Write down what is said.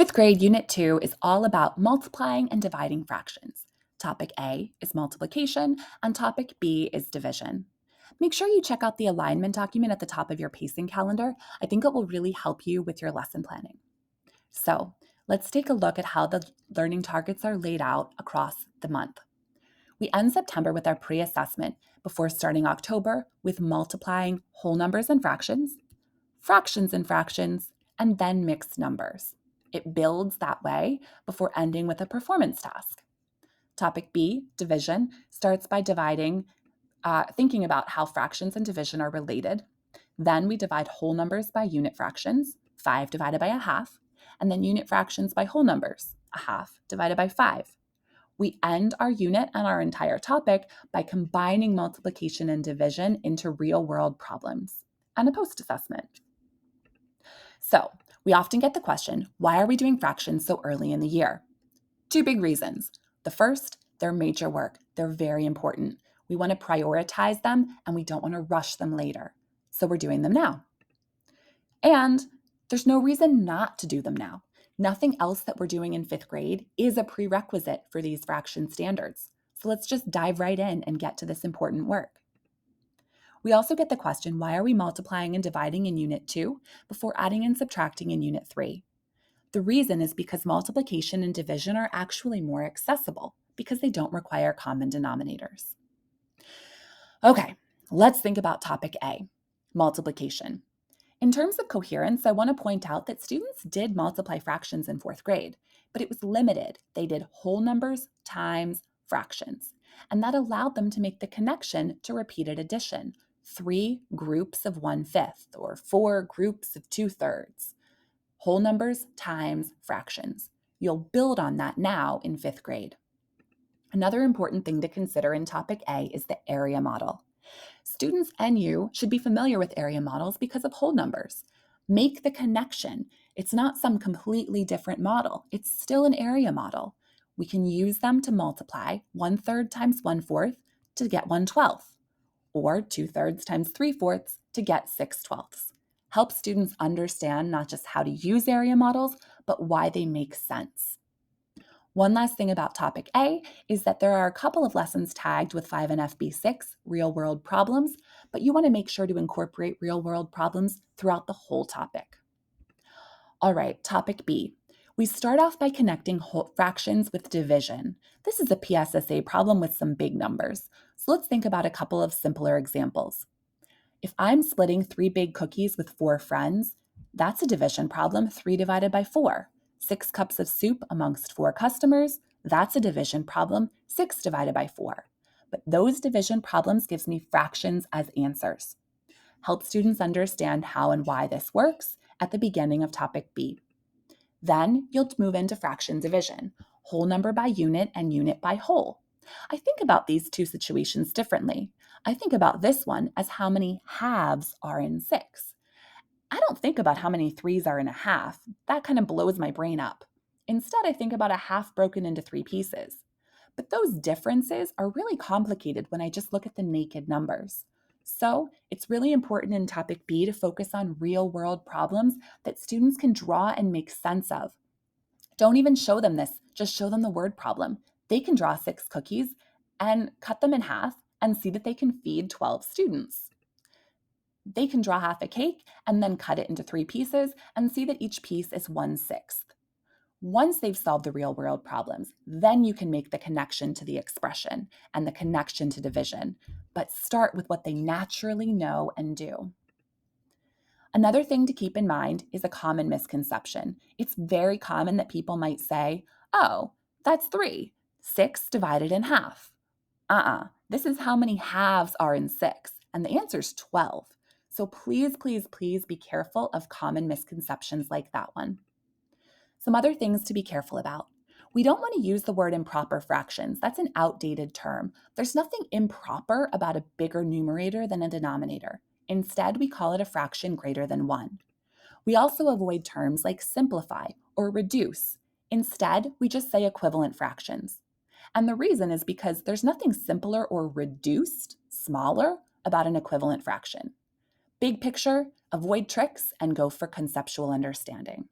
Fifth grade Unit 2 is all about multiplying and dividing fractions. Topic A is multiplication, and topic B is division. Make sure you check out the alignment document at the top of your pacing calendar. I think it will really help you with your lesson planning. So, let's take a look at how the learning targets are laid out across the month. We end September with our pre assessment before starting October with multiplying whole numbers and fractions, and then mixed numbers. It builds that way before ending with a performance task. Topic B, division, starts by thinking about how fractions and division are related. Then we divide whole numbers by unit fractions, 5 divided by a half, and then unit fractions by whole numbers, a half divided by 5. We end our unit and our entire topic by combining multiplication and division into real-world problems and a post-assessment. So, we often get the question, why are we doing fractions so early in the year? Two big reasons. The first, they're major work. They're very important. We want to prioritize them and we don't want to rush them later. So we're doing them now. And there's no reason not to do them now. Nothing else that we're doing in fifth grade is a prerequisite for these fraction standards. So let's just dive right in and get to this important work. We also get the question, why are we multiplying and dividing in Unit 2 before adding and subtracting in Unit 3? The reason is because multiplication and division are actually more accessible because they don't require common denominators. Okay, let's think about topic A, multiplication. In terms of coherence, I want to point out that students did multiply fractions in fourth grade, but it was limited. They did whole numbers times fractions, and that allowed them to make the connection to repeated addition, 3 groups of 1/5 or 4 groups of 2/3. Whole numbers times fractions. You'll build on that now in fifth grade. Another important thing to consider in topic A is the area model. Students and you should be familiar with area models because of whole numbers. Make the connection. It's not some completely different model. It's still an area model. We can use them to multiply 1/3 times 1/4 to get 1/12, or 2/3 times 3/4 to get 6/12. Help students understand not just how to use area models, but why they make sense. One last thing about topic A is that there are a couple of lessons tagged with 5 and FB6, real-world problems, but you want to make sure to incorporate real-world problems throughout the whole topic. All right, topic B. We start off by connecting fractions with division. This is a PSSA problem with some big numbers, so let's think about a couple of simpler examples. If I'm splitting 3 big cookies with 4 friends, that's a division problem, 3 divided by 4. 6 cups of soup amongst 4 customers, that's a division problem, 6 divided by 4. But those division problems gives me fractions as answers. Help students understand how and why this works at the beginning of topic B. Then you'll move into fraction division, whole number by unit and unit by whole. I think about these two situations differently. I think about this one as how many halves are in 6. I don't think about how many 3s are in a half. That kind of blows my brain up. Instead, I think about a half broken into 3 pieces. But those differences are really complicated when I just look at the naked numbers. So it's really important in topic B to focus on real-world problems that students can draw and make sense of. Don't even show them this, just show them the word problem. They can draw 6 cookies and cut them in half and see that they can feed 12 students. They can draw half a cake and then cut it into 3 pieces and see that each piece is 1/6. Once they've solved the real world problems, then you can make the connection to the expression and the connection to division, but start with what they naturally know and do. Another thing to keep in mind is a common misconception. It's very common that people might say, oh, that's 3, 6 divided in half. This is how many halves are in 6, and the answer is 12. So please, please, please be careful of common misconceptions like that one. Some other things to be careful about. We don't want to use the word improper fractions. That's an outdated term. There's nothing improper about a bigger numerator than a denominator. Instead, we call it a fraction greater than 1. We also avoid terms like simplify or reduce. Instead, we just say equivalent fractions. And the reason is because there's nothing simpler or reduced, smaller, about an equivalent fraction. Big picture, avoid tricks and go for conceptual understanding.